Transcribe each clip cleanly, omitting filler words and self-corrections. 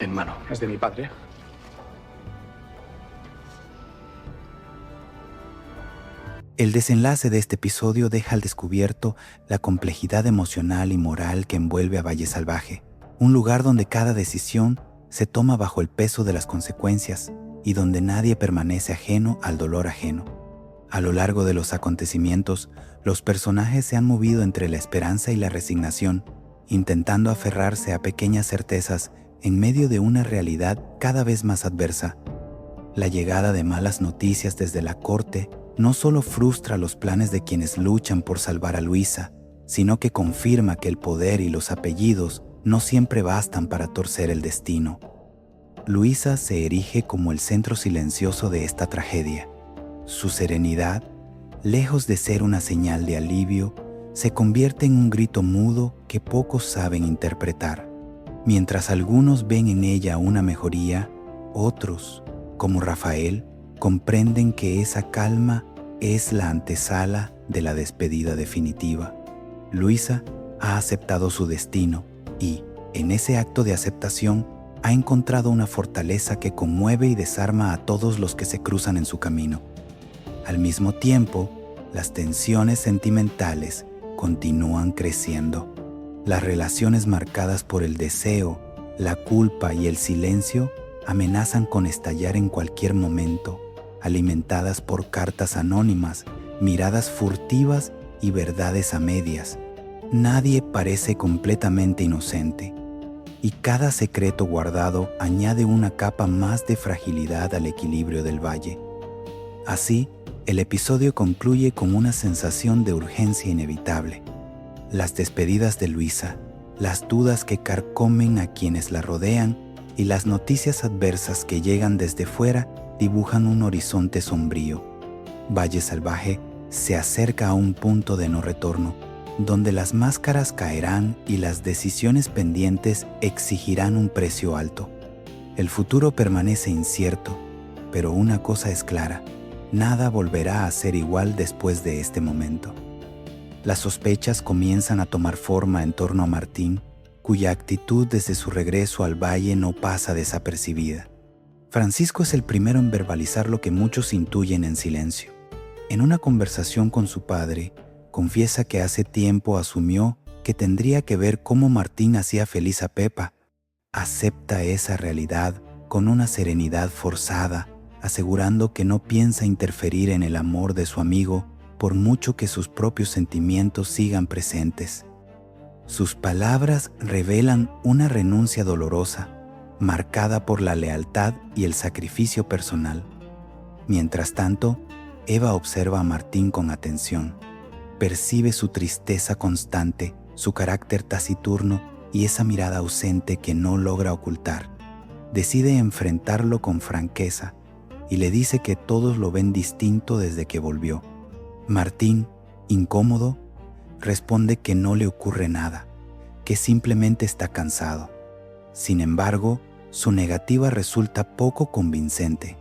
en mano. Es de mi padre. El desenlace de este episodio deja al descubierto la complejidad emocional y moral que envuelve a Valle Salvaje, un lugar donde cada decisión se toma bajo el peso de las consecuencias y donde nadie permanece ajeno al dolor ajeno. A lo largo de los acontecimientos, los personajes se han movido entre la esperanza y la resignación, intentando aferrarse a pequeñas certezas en medio de una realidad cada vez más adversa. La llegada de malas noticias desde la corte no solo frustra los planes de quienes luchan por salvar a Luisa, sino que confirma que el poder y los apellidos no siempre bastan para torcer el destino. Luisa se erige como el centro silencioso de esta tragedia. Su serenidad, lejos de ser una señal de alivio, se convierte en un grito mudo que pocos saben interpretar. Mientras algunos ven en ella una mejoría, otros, como Rafael, comprenden que esa calma es la antesala de la despedida definitiva. Luisa ha aceptado su destino y, en ese acto de aceptación, ha encontrado una fortaleza que conmueve y desarma a todos los que se cruzan en su camino. Al mismo tiempo, las tensiones sentimentales continúan creciendo. Las relaciones marcadas por el deseo, la culpa y el silencio amenazan con estallar en cualquier momento, alimentadas por cartas anónimas, miradas furtivas y verdades a medias. Nadie parece completamente inocente, y cada secreto guardado añade una capa más de fragilidad al equilibrio del valle. Así, el episodio concluye con una sensación de urgencia inevitable. Las despedidas de Luisa, las dudas que carcomen a quienes la rodean y las noticias adversas que llegan desde fuera dibujan un horizonte sombrío. Valle Salvaje se acerca a un punto de no retorno, donde las máscaras caerán y las decisiones pendientes exigirán un precio alto. El futuro permanece incierto, pero una cosa es clara: nada volverá a ser igual después de este momento. Las sospechas comienzan a tomar forma en torno a Martín, cuya actitud desde su regreso al valle no pasa desapercibida. Francisco es el primero en verbalizar lo que muchos intuyen en silencio. En una conversación con su padre, confiesa que hace tiempo asumió que tendría que ver cómo Martín hacía feliz a Pepa. Acepta esa realidad con una serenidad forzada, asegurando que no piensa interferir en el amor de su amigo por mucho que sus propios sentimientos sigan presentes. Sus palabras revelan una renuncia dolorosa, marcada por la lealtad y el sacrificio personal. Mientras tanto, Eva observa a Martín con atención. Percibe su tristeza constante, su carácter taciturno y esa mirada ausente que no logra ocultar. Decide enfrentarlo con franqueza y le dice que todos lo ven distinto desde que volvió. Martín, incómodo, responde que no le ocurre nada, que simplemente está cansado. Sin embargo, su negativa resulta poco convincente.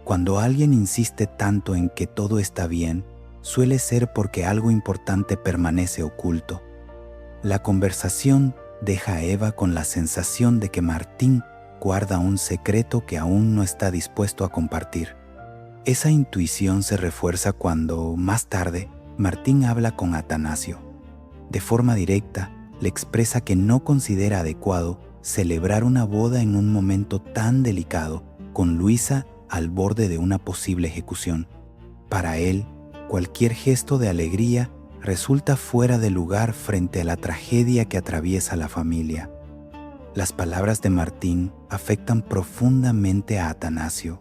Cuando alguien insiste tanto en que todo está bien, suele ser porque algo importante permanece oculto. La conversación deja a Eva con la sensación de que Martín guarda un secreto que aún no está dispuesto a compartir. Esa intuición se refuerza cuando, más tarde, Martín habla con Atanasio. De forma directa, le expresa que no considera adecuado celebrar una boda en un momento tan delicado, con Luisa al borde de una posible ejecución. Para él, cualquier gesto de alegría resulta fuera de lugar frente a la tragedia que atraviesa la familia. Las palabras de Martín afectan profundamente a Atanasio,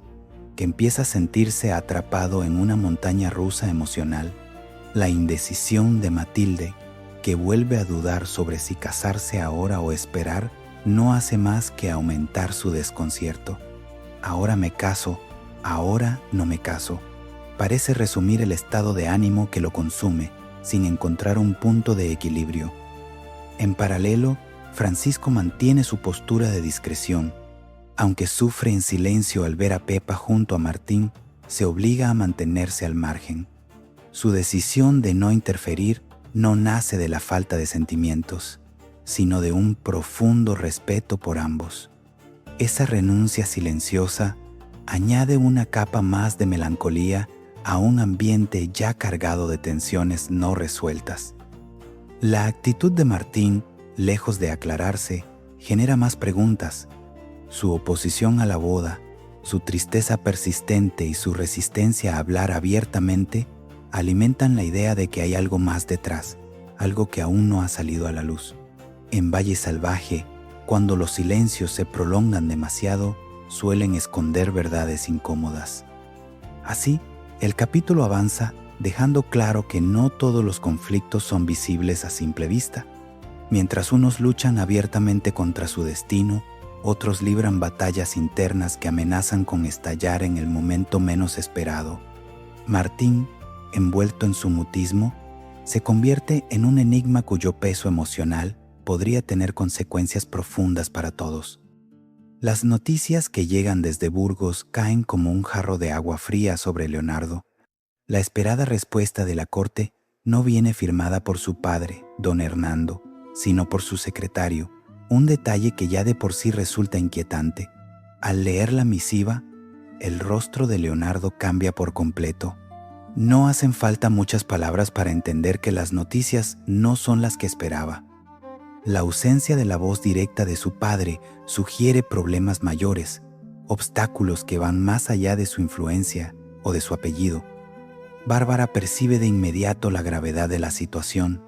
que empieza a sentirse atrapado en una montaña rusa emocional. La indecisión de Matilde, que vuelve a dudar sobre si casarse ahora o esperar, no hace más que aumentar su desconcierto. Ahora me caso, ahora no me caso. Parece resumir el estado de ánimo que lo consume, sin encontrar un punto de equilibrio. En paralelo, Francisco mantiene su postura de discreción. Aunque sufre en silencio al ver a Pepa junto a Martín, se obliga a mantenerse al margen. Su decisión de no interferir no nace de la falta de sentimientos, sino de un profundo respeto por ambos. Esa renuncia silenciosa añade una capa más de melancolía a un ambiente ya cargado de tensiones no resueltas. La actitud de Martín, lejos de aclararse, genera más preguntas. Su oposición a la boda, su tristeza persistente y su resistencia a hablar abiertamente alimentan la idea de que hay algo más detrás, algo que aún no ha salido a la luz. En Valle Salvaje, cuando los silencios se prolongan demasiado, suelen esconder verdades incómodas. Así, el capítulo avanza dejando claro que no todos los conflictos son visibles a simple vista. Mientras unos luchan abiertamente contra su destino, otros libran batallas internas que amenazan con estallar en el momento menos esperado. Martín, envuelto en su mutismo, se convierte en un enigma cuyo peso emocional podría tener consecuencias profundas para todos. Las noticias que llegan desde Burgos caen como un jarro de agua fría sobre Leonardo. La esperada respuesta de la corte no viene firmada por su padre, don Hernando, sino por su secretario, un detalle que ya de por sí resulta inquietante. Al leer la misiva, el rostro de Leonardo cambia por completo. No hacen falta muchas palabras para entender que las noticias no son las que esperaba. La ausencia de la voz directa de su padre sugiere problemas mayores, obstáculos que van más allá de su influencia o de su apellido. Bárbara percibe de inmediato la gravedad de la situación.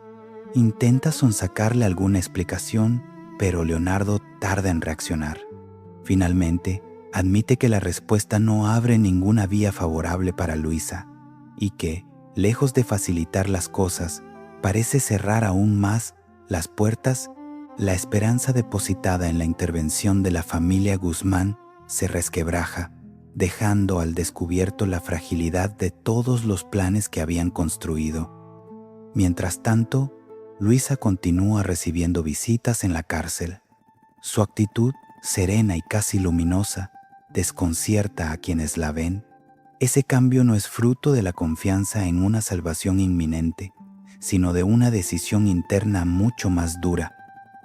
Intenta sonsacarle alguna explicación, pero Leonardo tarda en reaccionar. Finalmente, admite que la respuesta no abre ninguna vía favorable para Luisa y que, lejos de facilitar las cosas, parece cerrar aún más las puertas. La esperanza depositada en la intervención de la familia Guzmán se resquebraja, dejando al descubierto la fragilidad de todos los planes que habían construido. Mientras tanto, Luisa continúa recibiendo visitas en la cárcel. Su actitud, serena y casi luminosa, desconcierta a quienes la ven. Ese cambio no es fruto de la confianza en una salvación inminente, sino de una decisión interna mucho más dura.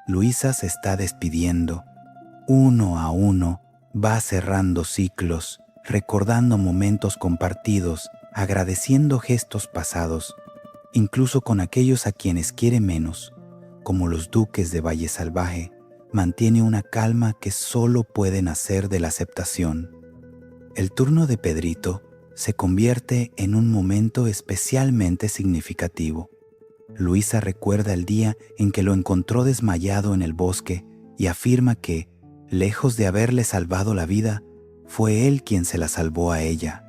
Luisa se está despidiendo. Uno a uno va cerrando ciclos, recordando momentos compartidos, agradeciendo gestos pasados, incluso con aquellos a quienes quiere menos, como los duques de Valle Salvaje. Mantiene una calma que solo puede nacer de la aceptación. El turno de Pedrito se convierte en un momento especialmente significativo. Luisa recuerda el día en que lo encontró desmayado en el bosque y afirma que, lejos de haberle salvado la vida, fue él quien se la salvó a ella.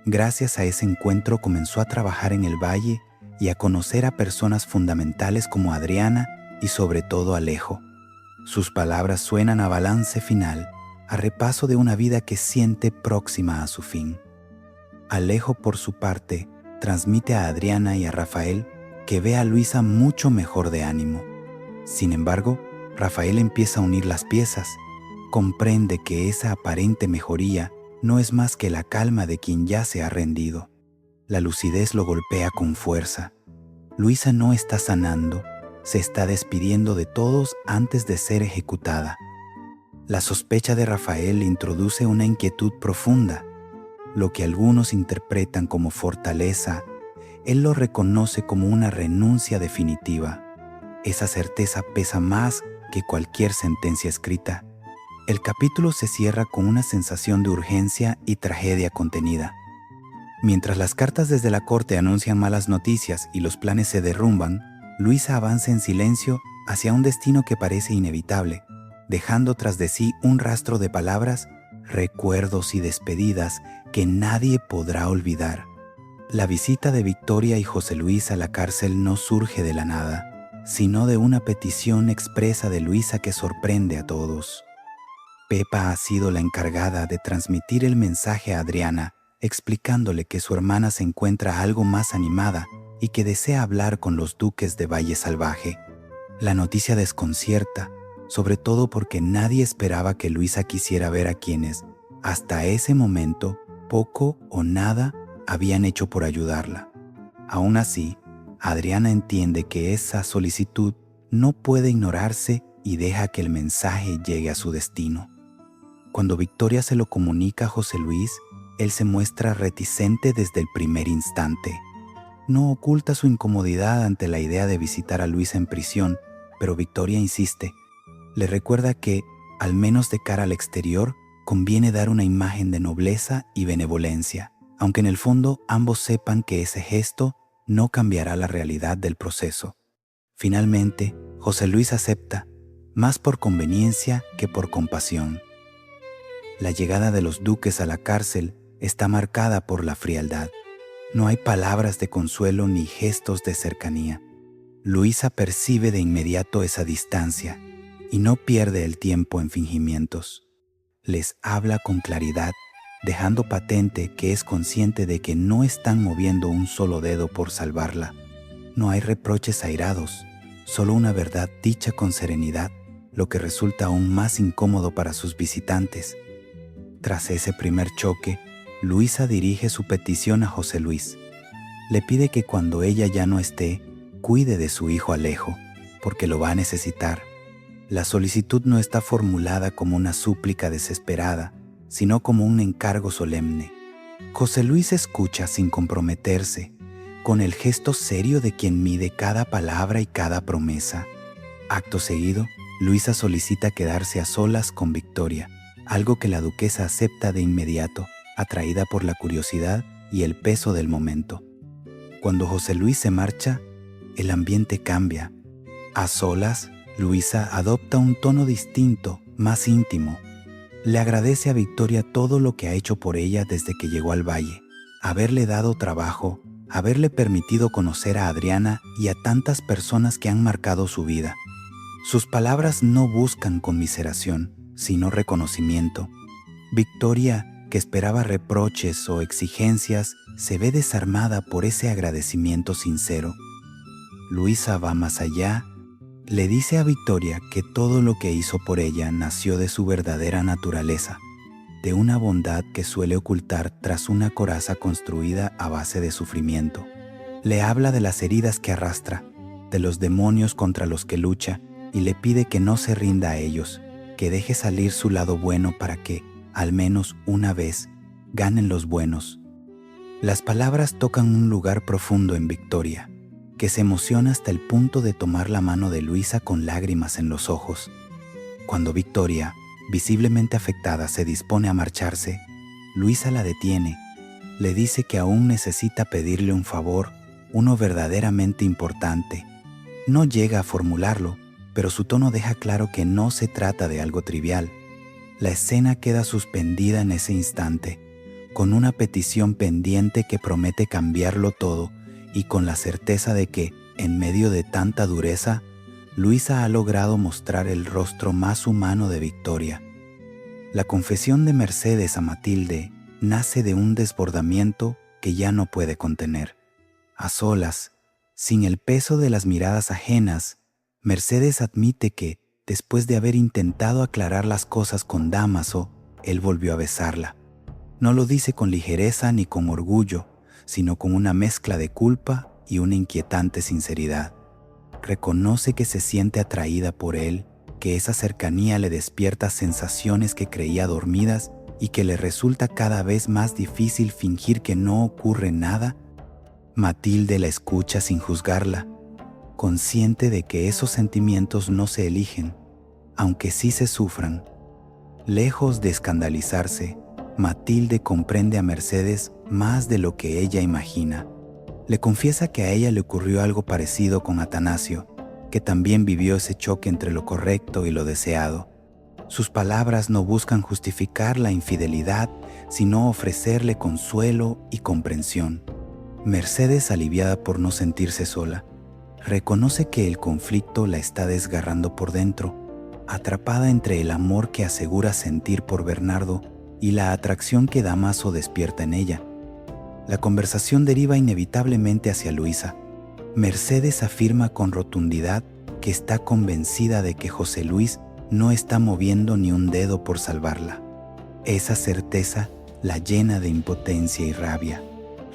Gracias a ese encuentro comenzó a trabajar en el valle y a conocer a personas fundamentales como Adriana y sobre todo Alejo. Sus palabras suenan a balance final, a repaso de una vida que siente próxima a su fin. Alejo, por su parte, transmite a Adriana y a Rafael que ve a Luisa mucho mejor de ánimo. Sin embargo, Rafael empieza a unir las piezas. Comprende que esa aparente mejoría no es más que la calma de quien ya se ha rendido. La lucidez lo golpea con fuerza. Luisa no está sanando, se está despidiendo de todos antes de ser ejecutada. La sospecha de Rafael introduce una inquietud profunda. Lo que algunos interpretan como fortaleza, él lo reconoce como una renuncia definitiva. Esa certeza pesa más que cualquier sentencia escrita. El capítulo se cierra con una sensación de urgencia y tragedia contenida. Mientras las cartas desde la corte anuncian malas noticias y los planes se derrumban, Luisa avanza en silencio hacia un destino que parece inevitable, dejando tras de sí un rastro de palabras, recuerdos y despedidas que nadie podrá olvidar. La visita de Victoria y José Luis a la cárcel no surge de la nada, sino de una petición expresa de Luisa que sorprende a todos. Pepa ha sido la encargada de transmitir el mensaje a Adriana, explicándole que su hermana se encuentra algo más animada y que desea hablar con los duques de Valle Salvaje. La noticia desconcierta, sobre todo porque nadie esperaba que Luisa quisiera ver a quienes, hasta ese momento, poco o nada habían hecho por ayudarla. Aún así, Adriana entiende que esa solicitud no puede ignorarse y deja que el mensaje llegue a su destino. Cuando Victoria se lo comunica a José Luis, él se muestra reticente desde el primer instante. No oculta su incomodidad ante la idea de visitar a Luisa en prisión, pero Victoria insiste. Le recuerda que, al menos de cara al exterior, conviene dar una imagen de nobleza y benevolencia, aunque en el fondo ambos sepan que ese gesto no cambiará la realidad del proceso. Finalmente, José Luis acepta, más por conveniencia que por compasión. La llegada de los duques a la cárcel está marcada por la frialdad. No hay palabras de consuelo ni gestos de cercanía. Luisa percibe de inmediato esa distancia y no pierde el tiempo en fingimientos. Les habla con claridad, dejando patente que es consciente de que no están moviendo un solo dedo por salvarla. No hay reproches airados, solo una verdad dicha con serenidad, lo que resulta aún más incómodo para sus visitantes. Tras ese primer choque, Luisa dirige su petición a José Luis. Le pide que cuando ella ya no esté, cuide de su hijo Alejo, porque lo va a necesitar. La solicitud no está formulada como una súplica desesperada, sino como un encargo solemne. José Luis escucha sin comprometerse, con el gesto serio de quien mide cada palabra y cada promesa. Acto seguido, Luisa solicita quedarse a solas con Victoria, algo que la duquesa acepta de inmediato, atraída por la curiosidad y el peso del momento. Cuando José Luis se marcha, el ambiente cambia. A solas, Luisa adopta un tono distinto, más íntimo. Le agradece a Victoria todo lo que ha hecho por ella desde que llegó al valle, haberle dado trabajo, haberle permitido conocer a Adriana y a tantas personas que han marcado su vida. Sus palabras no buscan conmiseración, sino reconocimiento. Victoria, que esperaba reproches o exigencias, se ve desarmada por ese agradecimiento sincero. Luisa va más allá. Le dice a Victoria que todo lo que hizo por ella nació de su verdadera naturaleza, de una bondad que suele ocultar tras una coraza construida a base de sufrimiento. Le habla de las heridas que arrastra, de los demonios contra los que lucha, y le pide que no se rinda a ellos, que deje salir su lado bueno para que, al menos una vez, ganen los buenos. Las palabras tocan un lugar profundo en Victoria, que se emociona hasta el punto de tomar la mano de Luisa con lágrimas en los ojos. Cuando Victoria, visiblemente afectada, se dispone a marcharse, Luisa la detiene, le dice que aún necesita pedirle un favor, uno verdaderamente importante. No llega a formularlo, pero su tono deja claro que no se trata de algo trivial. La escena queda suspendida en ese instante, con una petición pendiente que promete cambiarlo todo y con la certeza de que, en medio de tanta dureza, Luisa ha logrado mostrar el rostro más humano de Victoria. La confesión de Mercedes a Matilde nace de un desbordamiento que ya no puede contener. A solas, sin el peso de las miradas ajenas, Mercedes admite que, después de haber intentado aclarar las cosas con Dámaso, él volvió a besarla. No lo dice con ligereza ni con orgullo, sino con una mezcla de culpa y una inquietante sinceridad. Reconoce que se siente atraída por él, que esa cercanía le despierta sensaciones que creía dormidas y que le resulta cada vez más difícil fingir que no ocurre nada. Matilde la escucha sin juzgarla, consciente de que esos sentimientos no se eligen, aunque sí se sufran. Lejos de escandalizarse, Matilde comprende a Mercedes más de lo que ella imagina. Le confiesa que a ella le ocurrió algo parecido con Atanasio, que también vivió ese choque entre lo correcto y lo deseado. Sus palabras no buscan justificar la infidelidad, sino ofrecerle consuelo y comprensión. Mercedes, aliviada por no sentirse sola, reconoce que el conflicto la está desgarrando por dentro, atrapada entre el amor que asegura sentir por Bernardo y la atracción que Dámaso despierta en ella. La conversación deriva inevitablemente hacia Luisa. Mercedes afirma con rotundidad que está convencida de que José Luis no está moviendo ni un dedo por salvarla. Esa certeza la llena de impotencia y rabia,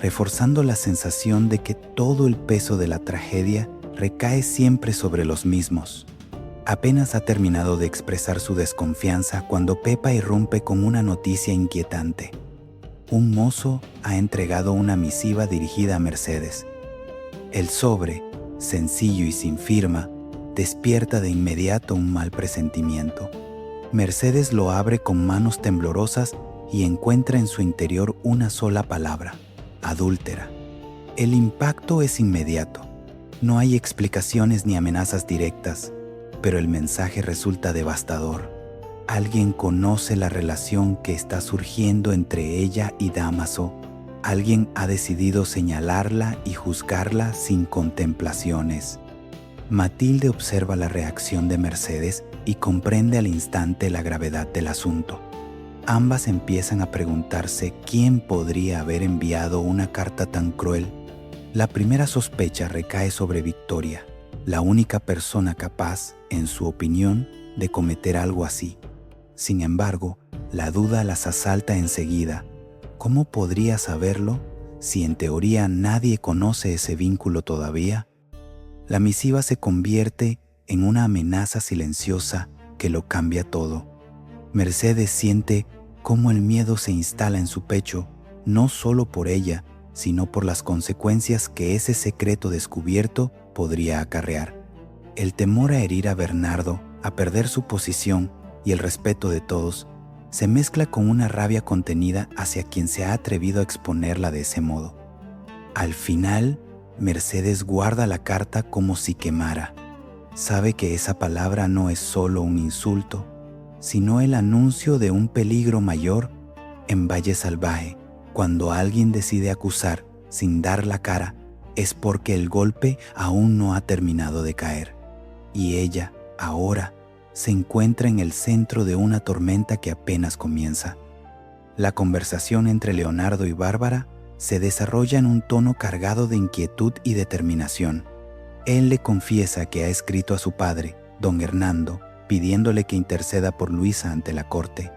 reforzando la sensación de que todo el peso de la tragedia recae siempre sobre los mismos. Apenas ha terminado de expresar su desconfianza cuando Pepa irrumpe con una noticia inquietante. Un mozo ha entregado una misiva dirigida a Mercedes. El sobre, sencillo y sin firma, despierta de inmediato un mal presentimiento. Mercedes lo abre con manos temblorosas y encuentra en su interior una sola palabra: adúltera. El impacto es inmediato. No hay explicaciones ni amenazas directas, pero el mensaje resulta devastador. Alguien conoce la relación que está surgiendo entre ella y Dámaso. Alguien ha decidido señalarla y juzgarla sin contemplaciones. Matilde observa la reacción de Mercedes y comprende al instante la gravedad del asunto. Ambas empiezan a preguntarse quién podría haber enviado una carta tan cruel. La primera sospecha recae sobre Victoria, la única persona capaz, en su opinión, de cometer algo así. Sin embargo, la duda las asalta enseguida. ¿Cómo podría saberlo si en teoría nadie conoce ese vínculo todavía? La misiva se convierte en una amenaza silenciosa que lo cambia todo. Mercedes siente cómo el miedo se instala en su pecho, no solo por ella, sino por las consecuencias que ese secreto descubierto podría acarrear. El temor a herir a Bernardo, a perder su posición y el respeto de todos, se mezcla con una rabia contenida hacia quien se ha atrevido a exponerla de ese modo. Al final, Mercedes guarda la carta como si quemara. Sabe que esa palabra no es solo un insulto, sino el anuncio de un peligro mayor. En Valle Salvaje, cuando alguien decide acusar sin dar la cara, es porque el golpe aún no ha terminado de caer. Y ella, ahora, se encuentra en el centro de una tormenta que apenas comienza. La conversación entre Leonardo y Bárbara se desarrolla en un tono cargado de inquietud y determinación. Él le confiesa que ha escrito a su padre, don Hernando, pidiéndole que interceda por Luisa ante la corte.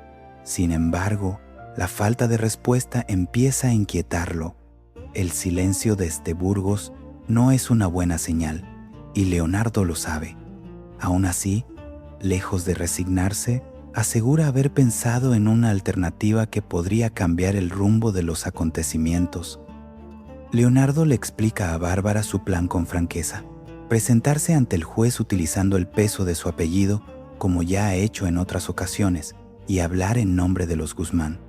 Sin embargo, la falta de respuesta empieza a inquietarlo. El silencio desde Burgos no es una buena señal, y Leonardo lo sabe. Aún así, lejos de resignarse, asegura haber pensado en una alternativa que podría cambiar el rumbo de los acontecimientos. Leonardo le explica a Bárbara su plan con franqueza: presentarse ante el juez utilizando el peso de su apellido, como ya ha hecho en otras ocasiones, y hablar en nombre de los Guzmán.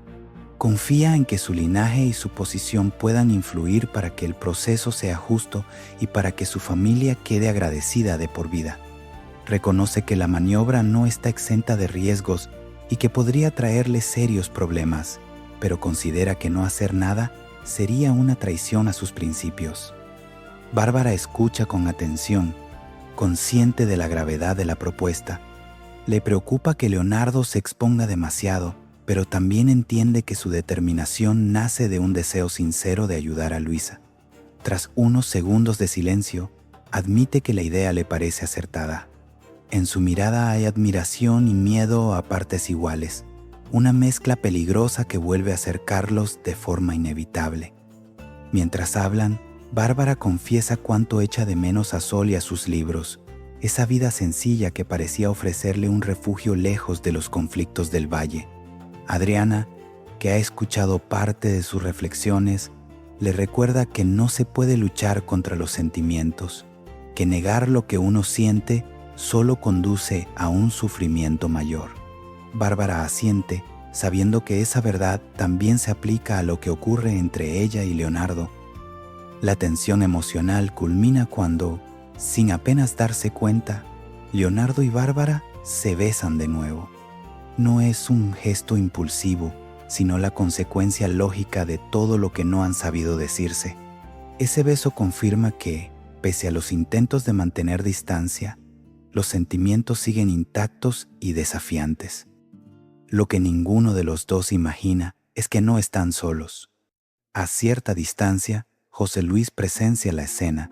Confía en que su linaje y su posición puedan influir para que el proceso sea justo y para que su familia quede agradecida de por vida. Reconoce que la maniobra no está exenta de riesgos y que podría traerle serios problemas, pero considera que no hacer nada sería una traición a sus principios. Bárbara escucha con atención, consciente de la gravedad de la propuesta. Le preocupa que Leonardo se exponga demasiado, pero también entiende que su determinación nace de un deseo sincero de ayudar a Luisa. Tras unos segundos de silencio, admite que la idea le parece acertada. En su mirada hay admiración y miedo a partes iguales, una mezcla peligrosa que vuelve a acercarlos de forma inevitable. Mientras hablan, Bárbara confiesa cuánto echa de menos a Sol y a sus libros, esa vida sencilla que parecía ofrecerle un refugio lejos de los conflictos del valle. Adriana, que ha escuchado parte de sus reflexiones, le recuerda que no se puede luchar contra los sentimientos, que negar lo que uno siente solo conduce a un sufrimiento mayor. Bárbara asiente, sabiendo que esa verdad también se aplica a lo que ocurre entre ella y Leonardo. La tensión emocional culmina cuando, sin apenas darse cuenta, Leonardo y Bárbara se besan de nuevo. No es un gesto impulsivo, sino la consecuencia lógica de todo lo que no han sabido decirse. Ese beso confirma que, pese a los intentos de mantener distancia, los sentimientos siguen intactos y desafiantes. Lo que ninguno de los dos imagina es que no están solos. A cierta distancia, José Luis presencia la escena.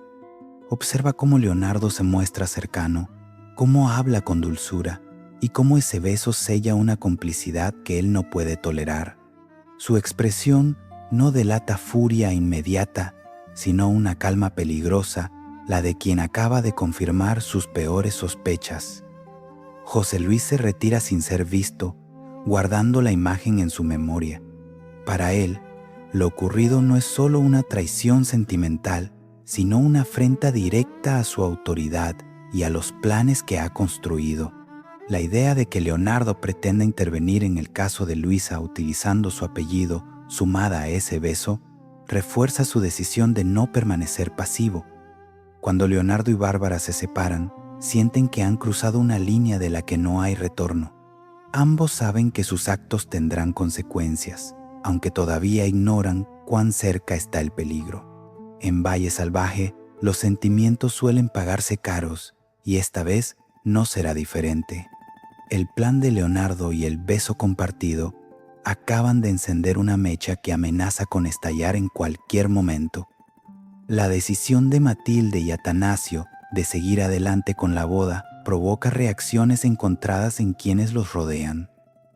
Observa cómo Leonardo se muestra cercano, cómo habla con dulzura y cómo ese beso sella una complicidad que él no puede tolerar. Su expresión no delata furia inmediata, sino una calma peligrosa, la de quien acaba de confirmar sus peores sospechas. José Luis se retira sin ser visto, guardando la imagen en su memoria. Para él, lo ocurrido no es solo una traición sentimental, sino una afrenta directa a su autoridad y a los planes que ha construido. La idea de que Leonardo pretenda intervenir en el caso de Luisa utilizando su apellido, sumada a ese beso, refuerza su decisión de no permanecer pasivo. Cuando Leonardo y Bárbara se separan, sienten que han cruzado una línea de la que no hay retorno. Ambos saben que sus actos tendrán consecuencias, aunque todavía ignoran cuán cerca está el peligro. En Valle Salvaje, los sentimientos suelen pagarse caros, y esta vez no será diferente. El plan de Leonardo y el beso compartido acaban de encender una mecha que amenaza con estallar en cualquier momento. La decisión de Matilde y Atanasio de seguir adelante con la boda provoca reacciones encontradas en quienes los rodean.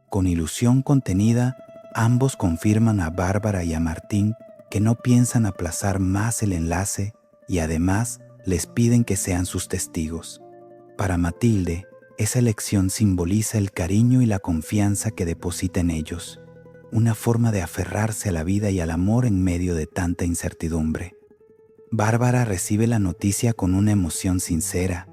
Con ilusión contenida, ambos confirman a Bárbara y a Martín que no piensan aplazar más el enlace y además les piden que sean sus testigos. Para Matilde, esa elección simboliza el cariño y la confianza que deposita en ellos, una forma de aferrarse a la vida y al amor en medio de tanta incertidumbre. Bárbara recibe la noticia con una emoción sincera.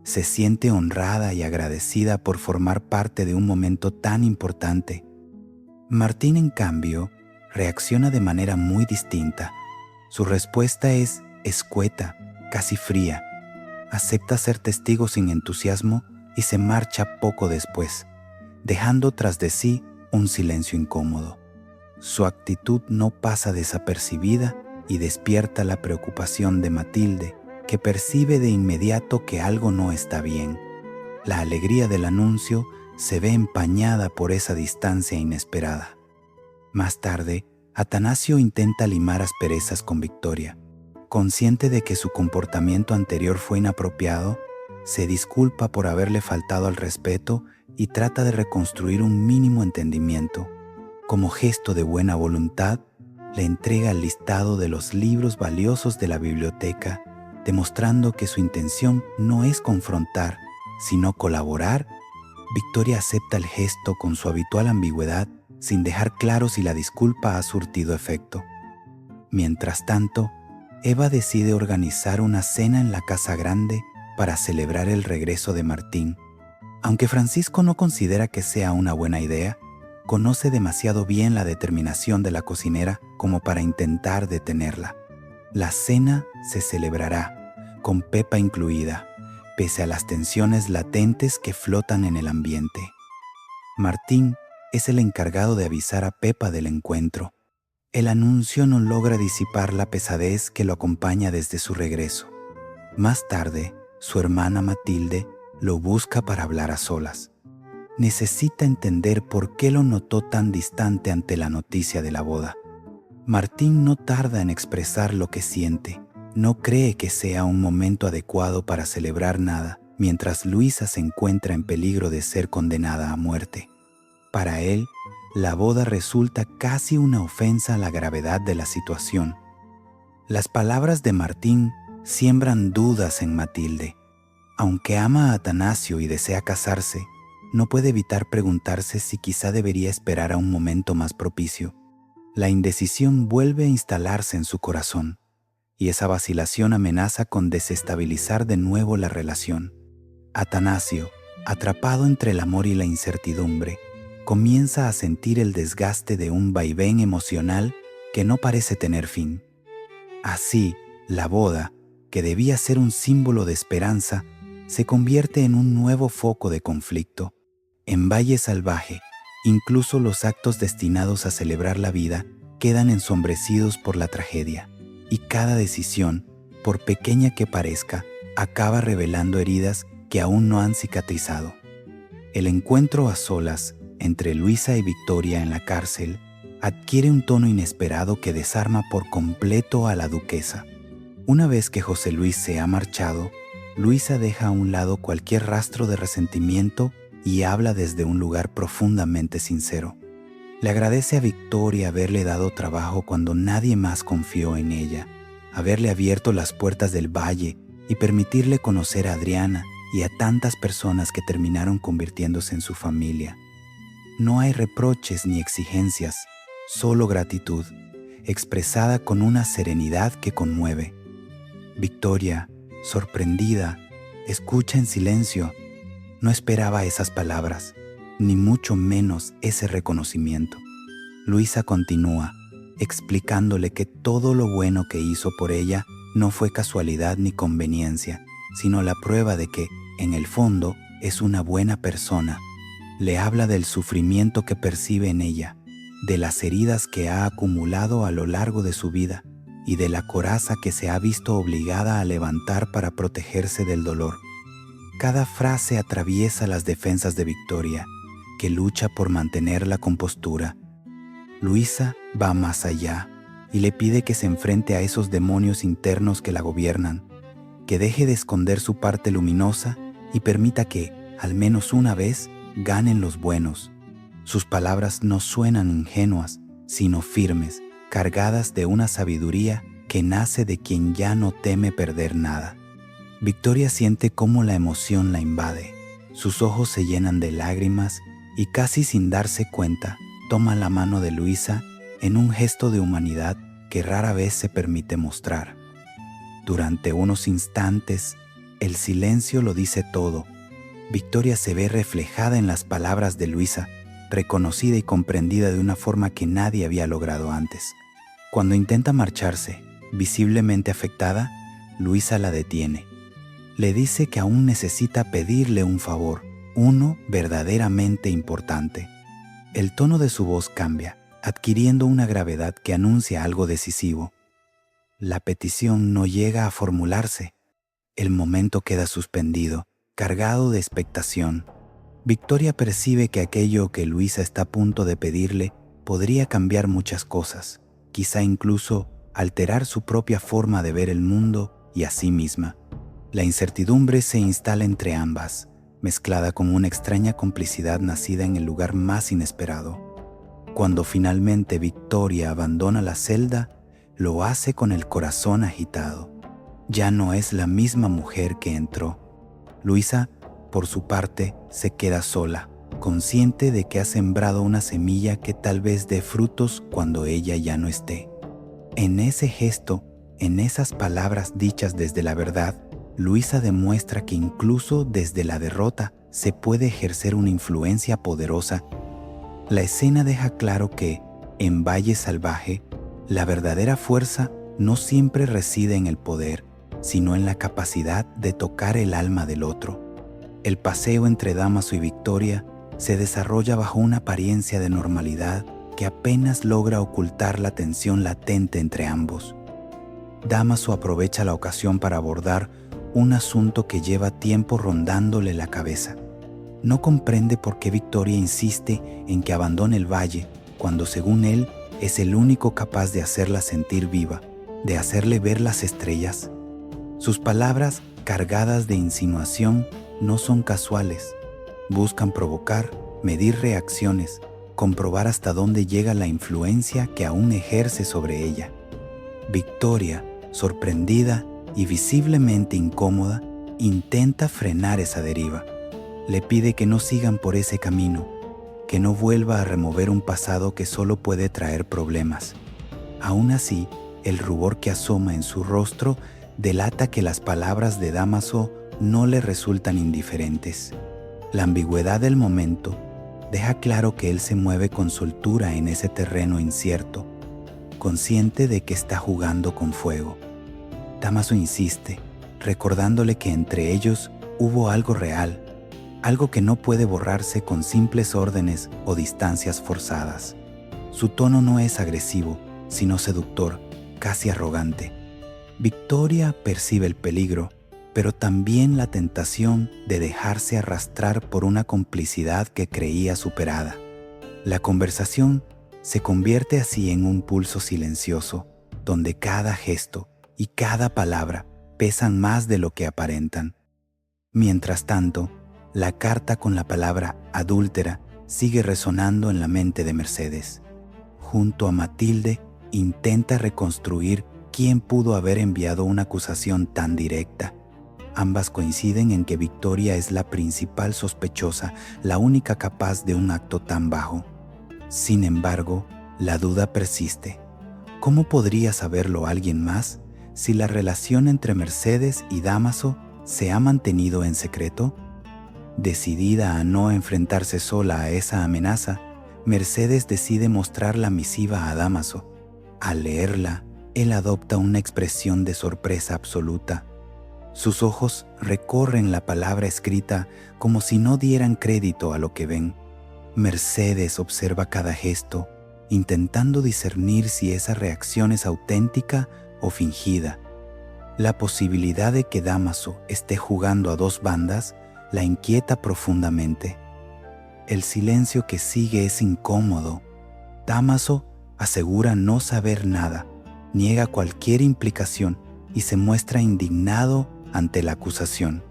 Se siente honrada y agradecida por formar parte de un momento tan importante. Martín, en cambio, reacciona de manera muy distinta. Su respuesta es escueta, casi fría. Acepta ser testigo sin entusiasmo y se marcha poco después, dejando tras de sí un silencio incómodo. Su actitud no pasa desapercibida y despierta la preocupación de Matilde, que percibe de inmediato que algo no está bien. La alegría del anuncio se ve empañada por esa distancia inesperada. Más tarde, Atanasio intenta limar asperezas con Victoria. Consciente de que su comportamiento anterior fue inapropiado, se disculpa por haberle faltado al respeto y trata de reconstruir un mínimo entendimiento. Como gesto de buena voluntad, le entrega el listado de los libros valiosos de la biblioteca, demostrando que su intención no es confrontar, sino colaborar. Victoria acepta el gesto con su habitual ambigüedad, sin dejar claro si la disculpa ha surtido efecto. Mientras tanto, Eva decide organizar una cena en la casa grande para celebrar el regreso de Martín. Aunque Francisco no considera que sea una buena idea, conoce demasiado bien la determinación de la cocinera como para intentar detenerla. La cena se celebrará, con Pepa incluida, pese a las tensiones latentes que flotan en el ambiente. Martín es el encargado de avisar a Pepa del encuentro. El anuncio no logra disipar la pesadez que lo acompaña desde su regreso. Más tarde, su hermana Matilde lo busca para hablar a solas. Necesita entender por qué lo notó tan distante ante la noticia de la boda. Martín no tarda en expresar lo que siente. No cree que sea un momento adecuado para celebrar nada, mientras Luisa se encuentra en peligro de ser condenada a muerte. Para él, la boda resulta casi una ofensa a la gravedad de la situación. Las palabras de Martín siembran dudas en Matilde. Aunque ama a Atanasio y desea casarse, no puede evitar preguntarse si quizá debería esperar a un momento más propicio. La indecisión vuelve a instalarse en su corazón, y esa vacilación amenaza con desestabilizar de nuevo la relación. Atanasio, atrapado entre el amor y la incertidumbre, comienza a sentir el desgaste de un vaivén emocional que no parece tener fin. Así, la boda, que debía ser un símbolo de esperanza, se convierte en un nuevo foco de conflicto. En Valle Salvaje, incluso los actos destinados a celebrar la vida quedan ensombrecidos por la tragedia, y cada decisión, por pequeña que parezca, acaba revelando heridas que aún no han cicatrizado. El encuentro a solas entre Luisa y Victoria en la cárcel adquiere un tono inesperado que desarma por completo a la duquesa. Una vez que José Luis se ha marchado, Luisa deja a un lado cualquier rastro de resentimiento y habla desde un lugar profundamente sincero. Le agradece a Victoria haberle dado trabajo cuando nadie más confió en ella, haberle abierto las puertas del valle y permitirle conocer a Adriana, y a tantas personas que terminaron convirtiéndose en su familia. No hay reproches ni exigencias, solo gratitud, expresada con una serenidad que conmueve. Victoria, sorprendida, escucha en silencio. No esperaba esas palabras, ni mucho menos ese reconocimiento. Luisa continúa, explicándole que todo lo bueno que hizo por ella no fue casualidad ni conveniencia, sino la prueba de que, en el fondo, es una buena persona. Le habla del sufrimiento que percibe en ella, de las heridas que ha acumulado a lo largo de su vida y de la coraza que se ha visto obligada a levantar para protegerse del dolor. Cada frase atraviesa las defensas de Victoria, que lucha por mantener la compostura. Luisa va más allá y le pide que se enfrente a esos demonios internos que la gobiernan, que deje de esconder su parte luminosa y permita que, al menos una vez, ganen los buenos. Sus palabras no suenan ingenuas, sino firmes, cargadas de una sabiduría que nace de quien ya no teme perder nada. Victoria siente cómo la emoción la invade. Sus ojos se llenan de lágrimas y casi sin darse cuenta, toma la mano de Luisa en un gesto de humanidad que rara vez se permite mostrar. Durante unos instantes, el silencio lo dice todo. Victoria se ve reflejada en las palabras de Luisa, reconocida y comprendida de una forma que nadie había logrado antes. Cuando intenta marcharse, visiblemente afectada, Luisa la detiene. Le dice que aún necesita pedirle un favor, uno verdaderamente importante. El tono de su voz cambia, adquiriendo una gravedad que anuncia algo decisivo. La petición no llega a formularse. El momento queda suspendido, cargado de expectación. Victoria percibe que aquello que Luisa está a punto de pedirle podría cambiar muchas cosas, quizá incluso alterar su propia forma de ver el mundo y a sí misma. La incertidumbre se instala entre ambas, mezclada con una extraña complicidad nacida en el lugar más inesperado. Cuando finalmente Victoria abandona la celda, lo hace con el corazón agitado. Ya no es la misma mujer que entró. Luisa, por su parte, se queda sola, consciente de que ha sembrado una semilla que tal vez dé frutos cuando ella ya no esté. En ese gesto, en esas palabras dichas desde la verdad, Luisa demuestra que incluso desde la derrota se puede ejercer una influencia poderosa. La escena deja claro que, en Valle Salvaje, la verdadera fuerza no siempre reside en el poder, sino en la capacidad de tocar el alma del otro. El paseo entre Dámaso y Victoria se desarrolla bajo una apariencia de normalidad que apenas logra ocultar la tensión latente entre ambos. Dámaso aprovecha la ocasión para abordar un asunto que lleva tiempo rondándole la cabeza. No comprende por qué Victoria insiste en que abandone el valle, cuando según él es el único capaz de hacerla sentir viva, de hacerle ver las estrellas. Sus palabras, cargadas de insinuación, no son casuales. Buscan provocar, medir reacciones, comprobar hasta dónde llega la influencia que aún ejerce sobre ella. Victoria, sorprendida y visiblemente incómoda, intenta frenar esa deriva. Le pide que no sigan por ese camino, que no vuelva a remover un pasado que solo puede traer problemas. Aún así, el rubor que asoma en su rostro delata que las palabras de Dámaso no le resultan indiferentes. La ambigüedad del momento deja claro que él se mueve con soltura en ese terreno incierto, consciente de que está jugando con fuego. Dámaso insiste, recordándole que entre ellos hubo algo real, algo que no puede borrarse con simples órdenes o distancias forzadas. Su tono no es agresivo, sino seductor, casi arrogante. Victoria percibe el peligro, pero también la tentación de dejarse arrastrar por una complicidad que creía superada. La conversación se convierte así en un pulso silencioso, donde cada gesto y cada palabra pesan más de lo que aparentan. Mientras tanto, la carta con la palabra adúltera sigue resonando en la mente de Mercedes. Junto a Matilde, intenta reconstruir quién pudo haber enviado una acusación tan directa. Ambas coinciden en que Victoria es la principal sospechosa, la única capaz de un acto tan bajo. Sin embargo, la duda persiste. ¿Cómo podría saberlo alguien más si la relación entre Mercedes y Dámaso se ha mantenido en secreto? Decidida a no enfrentarse sola a esa amenaza, Mercedes decide mostrar la misiva a Dámaso. Al leerla, él adopta una expresión de sorpresa absoluta. Sus ojos recorren la palabra escrita como si no dieran crédito a lo que ven. Mercedes observa cada gesto, intentando discernir si esa reacción es auténtica o fingida. La posibilidad de que Dámaso esté jugando a dos bandas la inquieta profundamente. El silencio que sigue es incómodo. Dámaso asegura no saber nada, niega cualquier implicación y se muestra indignado ante la acusación.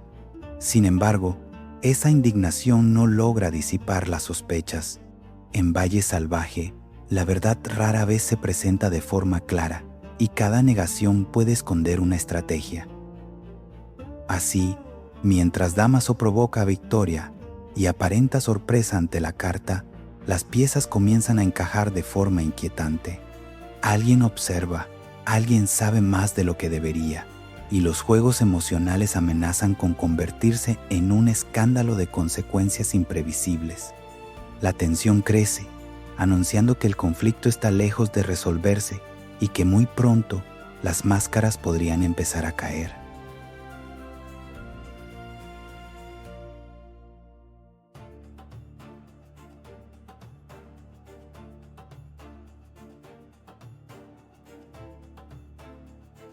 Sin embargo, esa indignación no logra disipar las sospechas. En Valle Salvaje, la verdad rara vez se presenta de forma clara y cada negación puede esconder una estrategia. Así, mientras Dámaso provoca a Victoria y aparenta sorpresa ante la carta, las piezas comienzan a encajar de forma inquietante. Alguien observa, alguien sabe más de lo que debería, y los juegos emocionales amenazan con convertirse en un escándalo de consecuencias imprevisibles. La tensión crece, anunciando que el conflicto está lejos de resolverse y que muy pronto las máscaras podrían empezar a caer.